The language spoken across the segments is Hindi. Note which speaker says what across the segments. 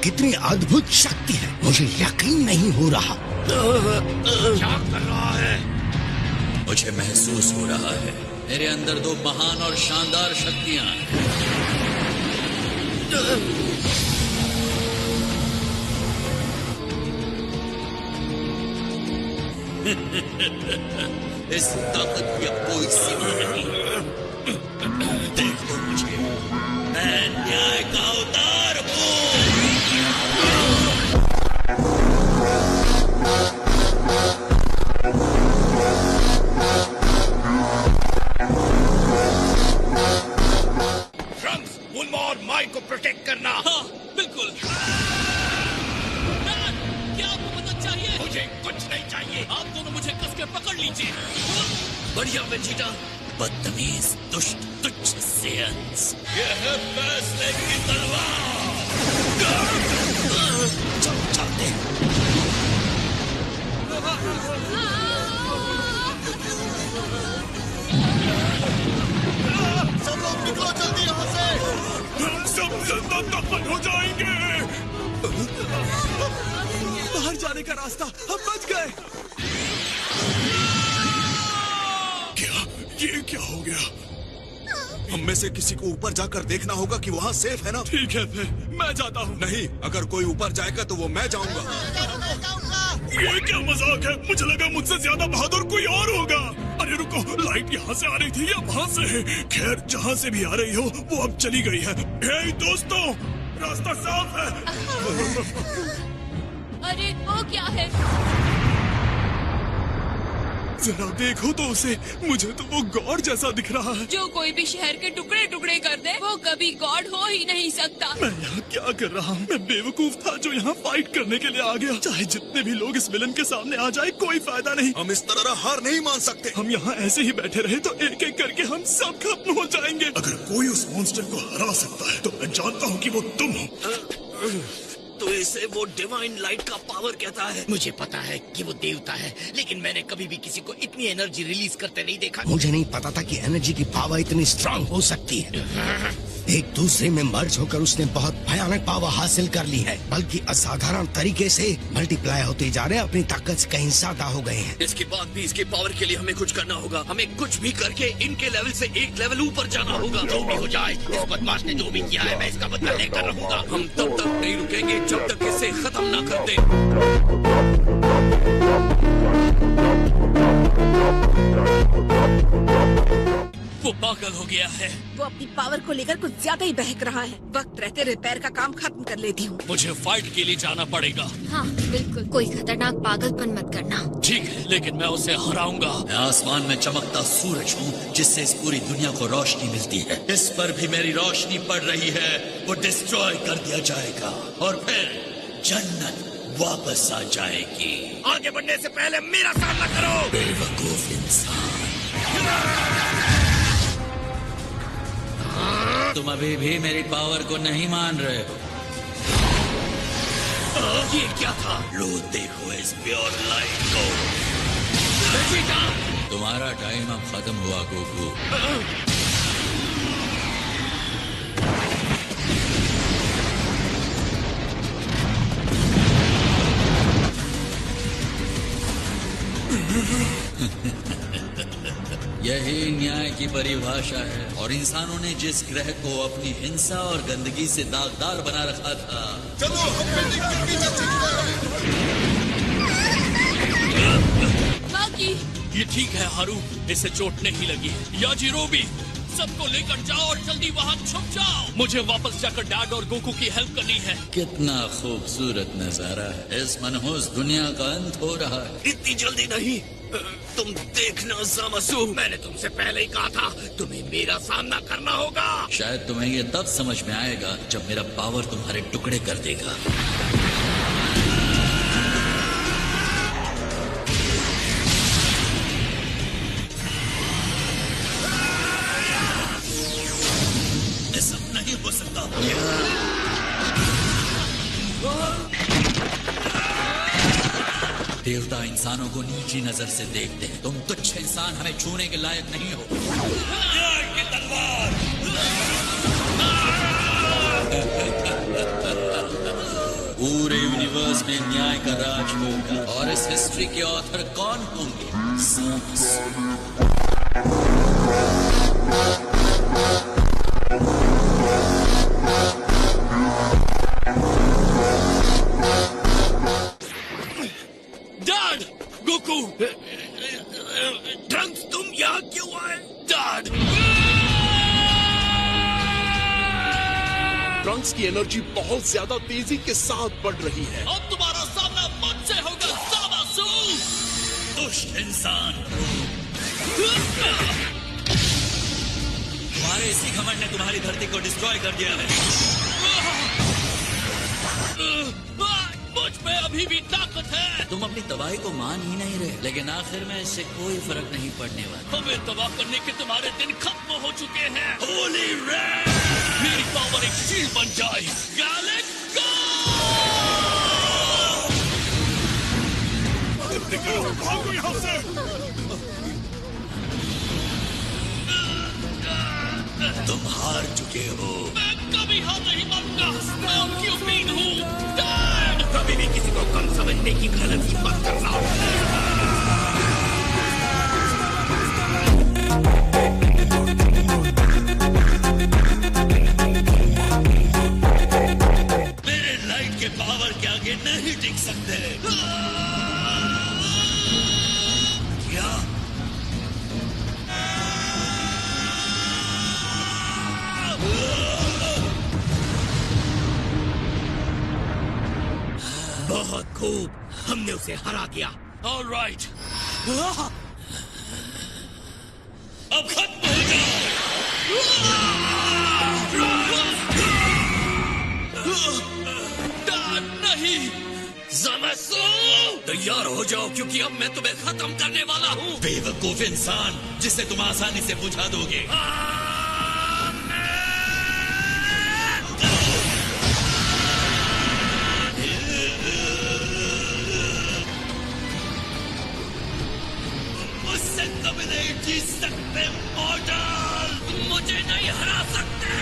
Speaker 1: कितनी अद्भुत शक्ति है, मुझे यकीन नहीं हो रहा।
Speaker 2: क्या कर रहा है?
Speaker 3: मुझे महसूस हो रहा है मेरे अंदर दो महान और शानदार शक्तियां हैं। इस ताकत की अब कोई सीमा नहीं। देखो मुझे, मैं न्याय का अवतार हूँ।
Speaker 2: ट्रंक्स, बुल्मा और माइक को प्रोटेक्ट करना।
Speaker 3: हाँ, बिल्कुल। क्या आपको मदद चाहिए?
Speaker 2: मुझे कुछ नहीं चाहिए।
Speaker 3: आप दोनों मुझे कस के पकड़ लीजिए।
Speaker 4: बढ़िया वेजिटा।
Speaker 3: बदतमीज, दुष्ट, तुच्छ सेयंस। यह है फैसले की तलवार।
Speaker 1: चलते हैं।
Speaker 4: सब लोग निकलो जल्दी यहाँ से।
Speaker 2: हम सब जिंदा दफन हो जाएंगे।
Speaker 4: बाहर जाने का रास्ता, हम बच गए।
Speaker 2: ये क्या हो गया?
Speaker 4: हम में से किसी को ऊपर जाकर देखना होगा कि वहाँ सेफ है ना।
Speaker 2: ठीक है, फिर मैं जाता हूँ।
Speaker 4: नहीं, अगर कोई ऊपर जाएगा तो वो मैं जाऊंगा।
Speaker 2: ये क्या मजाक है? मुझे लगा मुझसे ज्यादा बहादुर कोई और होगा। अरे रुको, लाइट यहाँ से आ रही थी या वहाँ से? खैर, जहाँ से भी आ रही हो वो अब चली गई है। हे दोस्तों, रास्ता साफ है।
Speaker 5: अरे वो क्या है?
Speaker 2: जरा देखो तो उसे, मुझे तो वो गॉड जैसा दिख रहा है।
Speaker 5: जो कोई भी शहर के टुकड़े टुकड़े कर दे वो कभी गॉड हो ही नहीं सकता।
Speaker 2: मैं यहाँ क्या कर रहा हूँ? मैं बेवकूफ था जो यहाँ फाइट करने के लिए आ गया। चाहे जितने भी लोग इस विलन के सामने आ जाए, कोई फायदा नहीं।
Speaker 4: हम इस तरह हार नहीं मान सकते।
Speaker 2: हम यहाँ ऐसे ही बैठे रहे तो एक एक करके हम सब खत्म हो जाएंगे। अगर कोई उस मॉन्स्टर को हरा सकता है तो मैं जानता हूँ कि वो तुम हो।
Speaker 4: तो इसे वो डिवाइन लाइट का पावर कहता है।
Speaker 1: मुझे पता है कि वो देवता है, लेकिन मैंने कभी भी किसी को इतनी एनर्जी रिलीज करते नहीं देखा। मुझे नहीं पता था कि एनर्जी की पावर इतनी स्ट्रांग हो सकती है। एक दूसरे में मर्ज होकर उसने बहुत भयानक पावर हासिल कर ली है, बल्कि असाधारण तरीके से मल्टीप्लाई होते जा रहे हैं, अपनी ताकत से कहीं ज्यादा हो गए हैं।
Speaker 4: इसके बाद भी इसके पावर के लिए हमें कुछ करना होगा। हमें कुछ भी करके इनके लेवल से एक लेवल ऊपर जाना होगा।
Speaker 1: जो भी हो जाए, इस बदमाश ने जो भी किया है मैं इसका बदला लेकर रहूंगा।
Speaker 4: हम तब तक नहीं रुकेंगे जब तक इसे खत्म ना कर दे।
Speaker 3: वो पागल हो गया है।
Speaker 6: वो अपनी पावर को लेकर कुछ ज्यादा ही बहक रहा है। वक्त रहते रिपेयर का काम खत्म कर लेती हूँ।
Speaker 3: मुझे फाइट के लिए जाना पड़ेगा।
Speaker 5: हाँ बिल्कुल, कोई खतरनाक पागलपन मत करना।
Speaker 3: ठीक है, लेकिन मैं उसे हराऊंगा।
Speaker 4: मैं आसमान में चमकता सूरज हूँ जिससे इस पूरी दुनिया को रोशनी मिलती है। इस पर भी मेरी रोशनी पड़ रही है। वो डिस्ट्रॉय कर दिया जाएगा और फिर जन्नत वापस आ जाएगी।
Speaker 2: आगे बढ़ने से पहले मेरा सामना करो।
Speaker 4: बेवकूफ इंसान।
Speaker 3: तुम अभी भी मेरी पावर को नहीं मान रहे हो।
Speaker 4: ये क्या था? लो देखो इस प्योर लाइट को।
Speaker 3: तुम्हारा टाइम अब खत्म हुआ गोकू। यही न्याय की परिभाषा है, और इंसानों ने जिस ग्रह को अपनी हिंसा और गंदगी से दागदार बना रखा था।
Speaker 4: चलो हम बिल्डिंग के पीछे चलते हैं।
Speaker 5: बाकी
Speaker 3: ये ठीक है हारू, इसे चोट नहीं लगी। याजिरोबी, सबको लेकर जाओ और जल्दी वहाँ छुप जाओ। मुझे वापस जाकर डैड और गोकू की हेल्प करनी है। कितना खूबसूरत नजारा है। इस मनहूस दुनिया का अंत हो रहा है।
Speaker 4: इतनी जल्दी नहीं। तुम देखना ज़ामासु, मैंने तुमसे पहले ही कहा था तुम्हें मेरा सामना करना होगा।
Speaker 3: शायद तुम्हें ये तब समझ में आएगा जब मेरा पावर तुम्हारे टुकड़े कर देगा।
Speaker 4: ये सब नहीं हो सकता।
Speaker 3: देवता इंसानों को नीची नजर से देखते हैं। तुम तुच्छ इंसान हमें छूने के लायक नहीं हो।
Speaker 4: न्याय की तलवार। इसमें न्याय का राज होगा। और इस हिस्ट्री के ऑथर कौन होंगे?
Speaker 3: डैड, गोकू,
Speaker 1: ट्रंक्स तुम यहाँ क्यों आए?
Speaker 3: डैड।
Speaker 2: ट्रंक्स की एनर्जी बहुत ज्यादा तेजी के साथ बढ़ रही है।
Speaker 3: अब तुम्हारा सामना मुझसे होगा, ज़ामासु।
Speaker 4: दुष्ट इंसान, तुम्हारे इसी घमंड ने तुम्हारी धरती को डिस्ट्रॉय कर दिया है।
Speaker 3: मुझ में अभी भी ताकत है।
Speaker 4: तुम अपनी तबाही को मान ही नहीं रहे, लेकिन आखिर में इससे कोई फर्क नहीं पड़ने वाला।
Speaker 3: हमें तबाह करने के तुम्हारे दिन खत्म हो चुके हैं।
Speaker 4: होली रेड,
Speaker 3: मेरी पावर एक शील्ड बन जाए। गैलेक्स गो!
Speaker 2: भागो यहाँ से।
Speaker 4: तुम हार चुके हो।
Speaker 3: मैं कभी हार नहीं मानूंगा। मैं आपकी उम्मीद हूँ। डैड!
Speaker 1: कभी भी किसी को कम समझने की गलती मत करना।
Speaker 4: मेरे लाइट के पावर के आगे नहीं टिक सकते। क्या?
Speaker 1: बहुत खूब, हमने उसे हरा दिया।
Speaker 3: All right.
Speaker 4: अब खत्म हो जाओ।
Speaker 3: डैड, नहीं। ज़ामासु!
Speaker 4: तैयार हो जाओ, क्योंकि अब मैं तुम्हें खत्म करने वाला हूँ। बेवकूफ इंसान, जिसे तुम आसानी से बुझा दोगे। मुझसे कभी नहीं जीत सकते मॉडल, मुझे नहीं हरा सकते।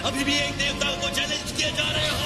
Speaker 4: अभी भी एक देवता को चैलेंज किए जा रहे हो।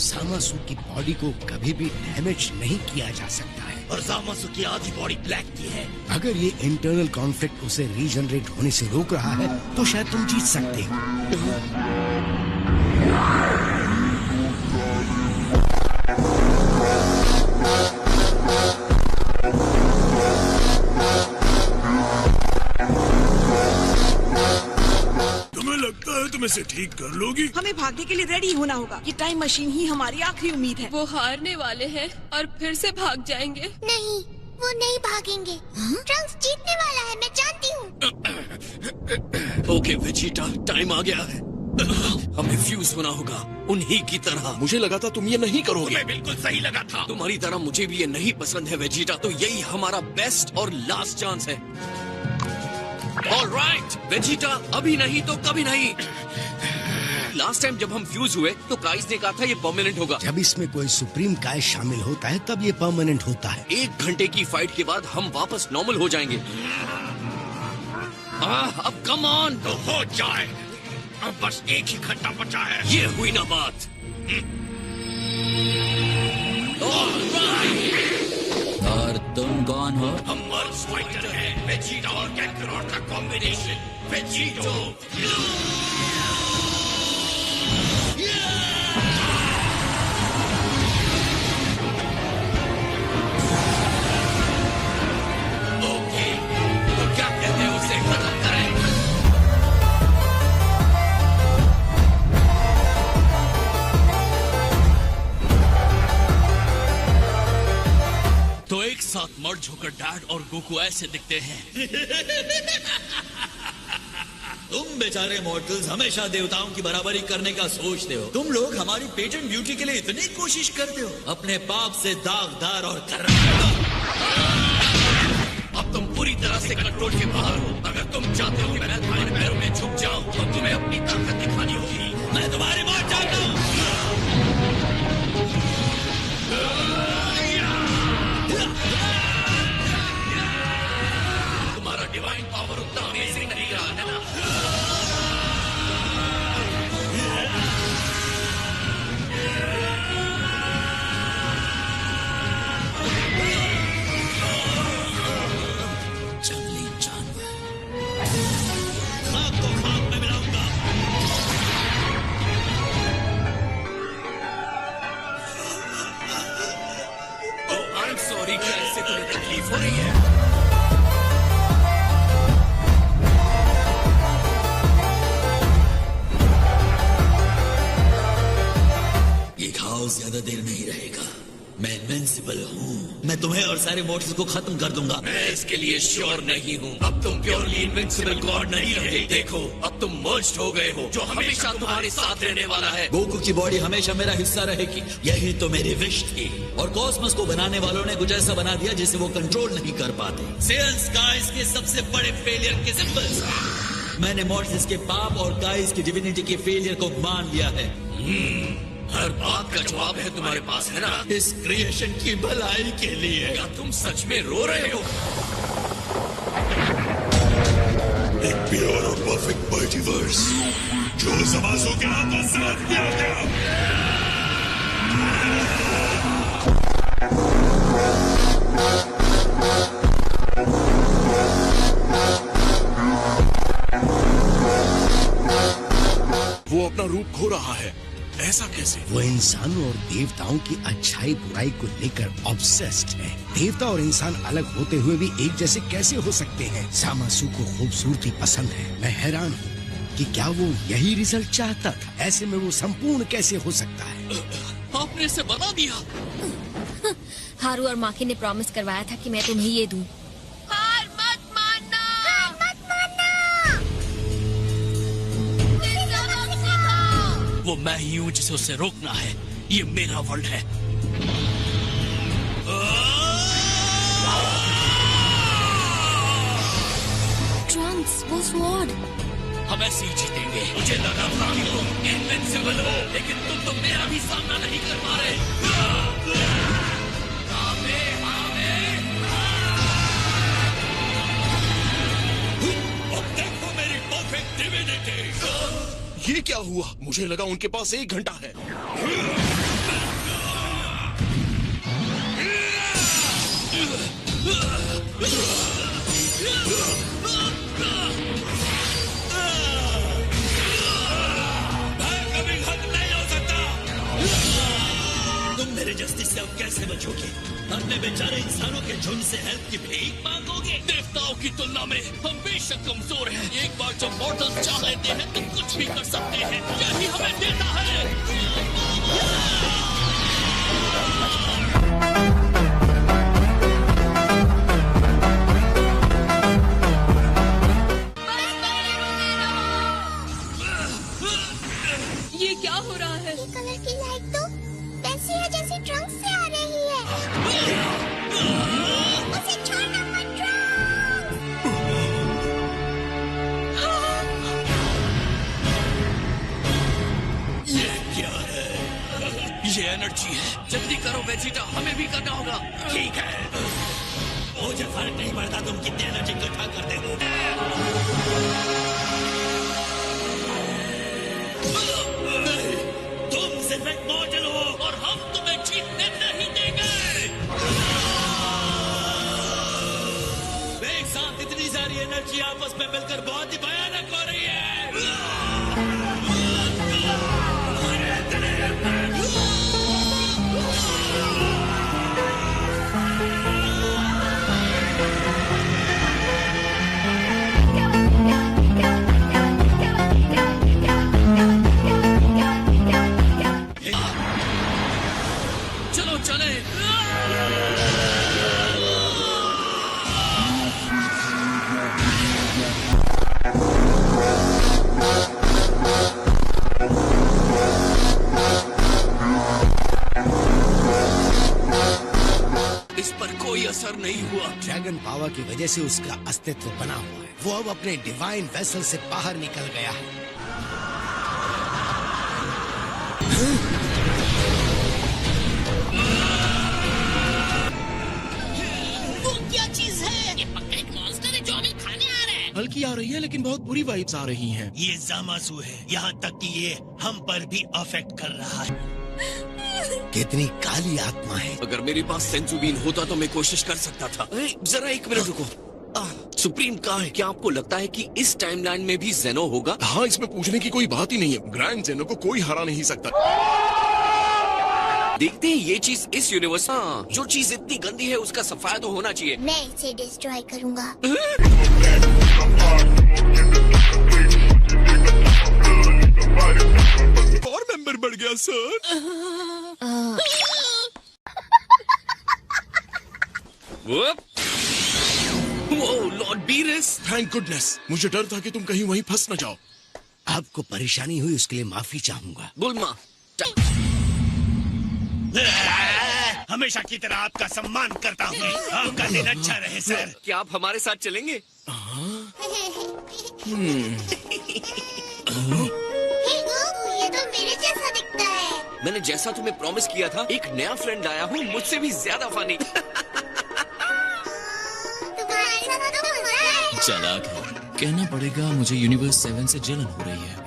Speaker 1: ज़ामासु की बॉडी को कभी भी डैमेज नहीं किया जा सकता है
Speaker 4: और ज़ामासु की आधी बॉडी ब्लैक की है।
Speaker 1: अगर ये इंटरनल कॉन्फ्लिक्ट उसे रीजनरेट होने से रोक रहा है तो शायद तुम जीत सकते हो।
Speaker 2: तुम इसे ठीक कर लोगी?
Speaker 6: हमें भागने के लिए रेडी होना होगा। ये टाइम मशीन ही हमारी आखिरी उम्मीद है।
Speaker 5: वो हारने वाले हैं और फिर से भाग जाएंगे।
Speaker 7: नहीं, वो नहीं भागेंगे। ट्रंक्स जीतने वाला है, मैं जानती हूँ।
Speaker 3: ओके वेजिटा, टाइम आ गया है। हमें फ्यूज होना होगा उन्हीं की तरह।
Speaker 2: मुझे लगा था तुम ये नहीं करोगे।
Speaker 3: तुम्हें बिल्कुल सही लगा था। तुम्हारी तरह मुझे भी ये नहीं पसंद है वेजिटा, तो यही हमारा बेस्ट और लास्ट चांस है। ऑलराइट वेजिटा, अभी नहीं तो कभी नहीं। लास्ट टाइम जब हम फ्यूज हुए तो काइस ने कहा था ये परमानेंट होगा।
Speaker 1: जब इसमें कोई सुप्रीम काइस शामिल होता है तब ये परमानेंट होता है।
Speaker 3: 1 घंटे की फाइट के बाद हम वापस नॉर्मल हो जाएंगे। अब कम ऑन।
Speaker 1: तो हो जाए, अब बस एक ही घंटा बचा है।
Speaker 3: ये हुई ना बात।
Speaker 4: और तुम कौन हो?
Speaker 1: हम मर्ज फाइटर हैं, वेजिटा और कैकरोट का कॉम्बिनेशन, वेजिटो।
Speaker 3: ओके, तो क्या कहते हैं उसे खत्म करें? तो एक साथ मर्ज होकर डैड और गोकू ऐसे दिखते हैं।
Speaker 4: तुम बेचारे मॉर्टल्स हमेशा देवताओं की बराबरी करने का सोचते हो। तुम लोग हमारी पेटेंट ब्यूटी के लिए इतनी कोशिश करते हो, अपने पाप से दागदार और
Speaker 3: अब तुम पूरी तरह से कंट्रोल के बाहर हो। अगर तुम चाहते हो कि मैं तुम्हारे पैरों में झुक जाऊं, तो तुम्हें अपनी ताकत दिखानी होगी।
Speaker 4: मैं तुम्हारी मौत चाहता हूँ।
Speaker 3: तुम्हारा डिवाइन पावर उतना अमेजिंग नहीं रहा है ना?
Speaker 4: जंगली जानवर, खाक को खाक में मिलाऊंगा।
Speaker 3: आई एम सॉरी, क्या इससे तुम्हें तकलीफ हो रही है?
Speaker 4: ये घाव ज्यादा देर नहीं रहेगा। मैं इनविंसिबल हूँ। मैं तुम्हें और सारे मॉर्टल्स को खत्म कर दूंगा।
Speaker 3: मैं इसके लिए श्योर नहीं हूँ। अब तुम प्योरली इनविंसिबल गॉड नहीं रहे। देखो, अब तुम मर्ज्ड हो गए हो, जो हमेशा तुम्हारे साथ रहने वाला है।
Speaker 4: गोकू की बॉडी हमेशा मेरा हिस्सा रहेगी। यही तो मेरी विश थी। और कॉस्मोस को बनाने वालों ने कुछ ऐसा बना दिया जिसे वो कंट्रोल नहीं कर पाते। सेल स्काइज के सबसे बड़े फेलियर के सिंबल्स। मैंने मॉर्टल्स के पाप और गाइस की डिविनिटी के फेलियर को मान लिया है।
Speaker 3: हर बात का जवाब है तुम्हारे पास, है ना?
Speaker 4: इस क्रिएशन की भलाई के लिए।
Speaker 3: क्या तुम सच में रो रहे हो?
Speaker 2: एक प्योर और परफेक्ट मल्टीवर्स जो समाजों के हाथों से किया गया। वो अपना रूप खो रहा है। ऐसा कैसे?
Speaker 1: वो इंसानों और देवताओं की अच्छाई बुराई को लेकर ऑब्सेस्ड है। देवता और इंसान अलग होते हुए भी एक जैसे कैसे हो सकते हैं? सामासु को खूबसूरती पसंद है। मैं हैरान हूँ कि क्या वो यही रिजल्ट चाहता था? ऐसे में वो संपूर्ण कैसे हो सकता है?
Speaker 3: आपने इसे बना दिया।
Speaker 8: हारू और माकी ने प्रॉमिस करवाया था कि मैं तुम्हें ये दूं।
Speaker 5: हार मत मानना।
Speaker 7: हार मत मानना।
Speaker 3: वो मैं ही हूँ जिसे उसे रोकना है। ये मेरा वर्ल्ड है।
Speaker 8: ट्रंक्स, वो स्वॉर्ड।
Speaker 3: हम ऐसे ही जीतेंगे। मुझे लगा था कि तुम इनविंसिबल हो, लेकिन तुम तो मेरा भी सामना नहीं कर पा रहे।
Speaker 2: अब देखो मेरी परफेक्ट डिविनिटी। ये क्या हुआ? मुझे लगा उनके पास 1 घंटा है।
Speaker 4: तुम मेरे जस्टिस से अब कैसे बचोगे? अपने बेचारे इंसानों के झुंड से हेल्प की भीख मांगोगे?
Speaker 3: देवताओं की तुलना में हम बेशक कमजोर हैं। एक बार जब मॉर्टल्स चाह लेते हैं तो कुछ भी कर सकते हैं। यही हमें देता है।
Speaker 5: ये क्या हो रहा है?
Speaker 7: ये कलर की लाइट तो वैसी है जैसी ट्रंक से आ रही है। उसे छोड़ना मत, ट्रंक।
Speaker 4: ये क्या है?
Speaker 3: ये एनर्जी है। जल्दी करो वेजिटा, हमें भी करना होगा।
Speaker 4: ठीक है, मुझे फर्क नहीं पड़ता तुम कितनी एनर्जी इकट्ठा करते हो। तुम सिर्फ एक मॉडल हो
Speaker 3: और हम तुम्हें जीतने नहीं देंगे।
Speaker 4: एक साथ इतनी सारी एनर्जी आपस में मिलकर बहुत ही भयानक हो रही है।
Speaker 3: चलो चले। इस पर कोई असर नहीं हुआ।
Speaker 1: ड्रैगन पावर की वजह से उसका अस्तित्व बना हुआ है। वो अब अपने डिवाइन वेसल से बाहर निकल गया है।
Speaker 5: वो क्या चीज है? ये पक्का एक मॉन्स्टर है जो हमें खाने आ रहा है।
Speaker 2: हल्की आ रही है लेकिन बहुत बुरी वाइब्स आ रही हैं।
Speaker 4: ये जामासू है, यहाँ तक कि ये हम पर भी अफेक्ट कर रहा है।
Speaker 1: कितनी काली आत्मा है।
Speaker 3: अगर मेरे पास सेंसुबीन होता तो मैं कोशिश कर सकता था। जरा एक मिनट रुको। सुप्रीम कहाँ है? क्या आपको लगता है कि इस टाइमलाइन में भी जेनो होगा?
Speaker 2: हाँ, इसमें पूछने की कोई बात ही नहीं है। ग्रैंड जेनो को कोई हरा नहीं सकता।
Speaker 3: देखते हैं ये चीज इस यूनिवर्स। हाँ, जो चीज इतनी गंदी है उसका सफाया तो होना चाहिए।
Speaker 7: मैं इसे डिस्ट्रॉय करूंगा।
Speaker 2: और मेंबर बढ़ गया सर।
Speaker 3: वो लॉर्ड बीरस।
Speaker 2: थैंक गुडनेस, मुझे डर था कि तुम कहीं वहीं फंस न जाओ।
Speaker 1: आपको परेशानी हुई उसके लिए माफी चाहूंगा।
Speaker 3: बुल्मा
Speaker 4: हमेशा की तरह आपका सम्मान करता हूँ। आपका दिन अच्छा रहे सर।
Speaker 3: क्या आप हमारे साथ चलेंगे?
Speaker 7: ये तो मेरे जैसा दिखता है।
Speaker 3: मैंने जैसा तुम्हें प्रॉमिस किया था, एक नया फ्रेंड आया हूँ मुझसे भी ज्यादा फनी।
Speaker 7: तुम्हारे साथ तो मजा है।
Speaker 9: चालाक है। कहना पड़ेगा मुझे यूनिवर्स 7 से जलन हो रही है।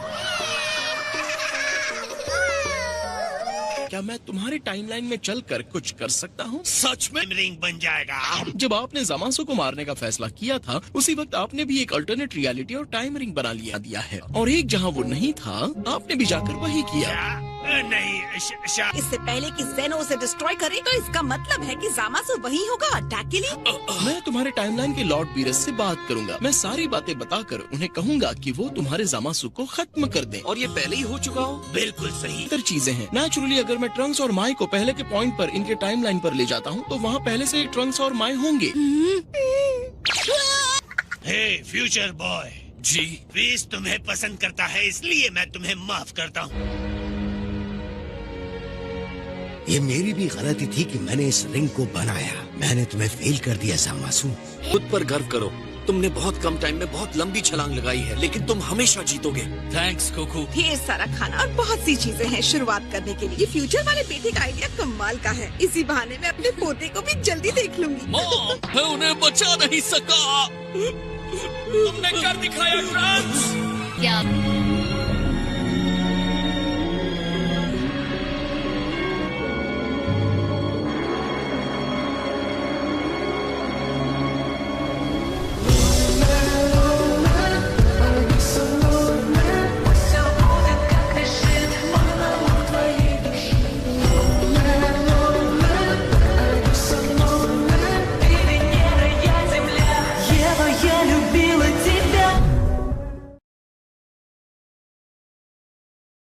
Speaker 2: क्या मैं तुम्हारी टाइमलाइन में चलकर कुछ कर सकता हूँ?
Speaker 4: सच में रिंग बन जाएगा।
Speaker 2: जब आपने जमासू को मारने का फैसला किया था, उसी वक्त आपने भी एक अल्टरनेट रियलिटी और टाइम रिंग बना दिया है। और एक जहाँ वो नहीं था, आपने भी जाकर वही किया।
Speaker 4: नहीं
Speaker 6: इससे पहले कि जेनो उसे डिस्ट्रॉय करे, तो इसका मतलब है कि जामासु वही होगा अटैक के लिए।
Speaker 2: मैं तुम्हारे टाइमलाइन के लॉर्ड बीरस से बात करूंगा। मैं सारी बातें बताकर उन्हें कहूंगा कि वो तुम्हारे जामासु को खत्म कर दें।
Speaker 3: और ये पहले ही हो चुका हो?
Speaker 4: बिल्कुल सही।
Speaker 2: इतर चीजें हैं। नेचुरली अगर मैं ट्रंक्स और माई को पहले के पॉइंट पर इनके टाइमलाइन पर ले जाता हूँ, तो वहाँ पहले से ही ट्रंक्स और माई होंगे।
Speaker 4: हे फ्यूचर बॉय
Speaker 3: जी।
Speaker 4: पीस तुम्हें पसंद करता है, इसलिए मैं तुम्हें माफ करता हूँ।
Speaker 1: ये मेरी भी गलती थी कि मैंने इस रिंग को बनाया। मैंने तुम्हें फेल कर दिया जामासू।
Speaker 3: खुद पर गर्व करो। तुमने बहुत कम टाइम में बहुत लंबी छलांग लगाई है, लेकिन तुम हमेशा जीतोगे।
Speaker 9: Thanks cocoa.
Speaker 6: ढेर सारा खाना और बहुत सी चीजें हैं शुरुआत करने के लिए। ये फ्यूचर वाले बेटे का आइडिया कमाल का है। इसी बहाने मैं अपने पोते को भी जल्दी देख लूंगी।
Speaker 3: मॉम, मैं उन्हें बचा नहीं सका। तुमने कर दिखाया ट्रांस।
Speaker 8: क्या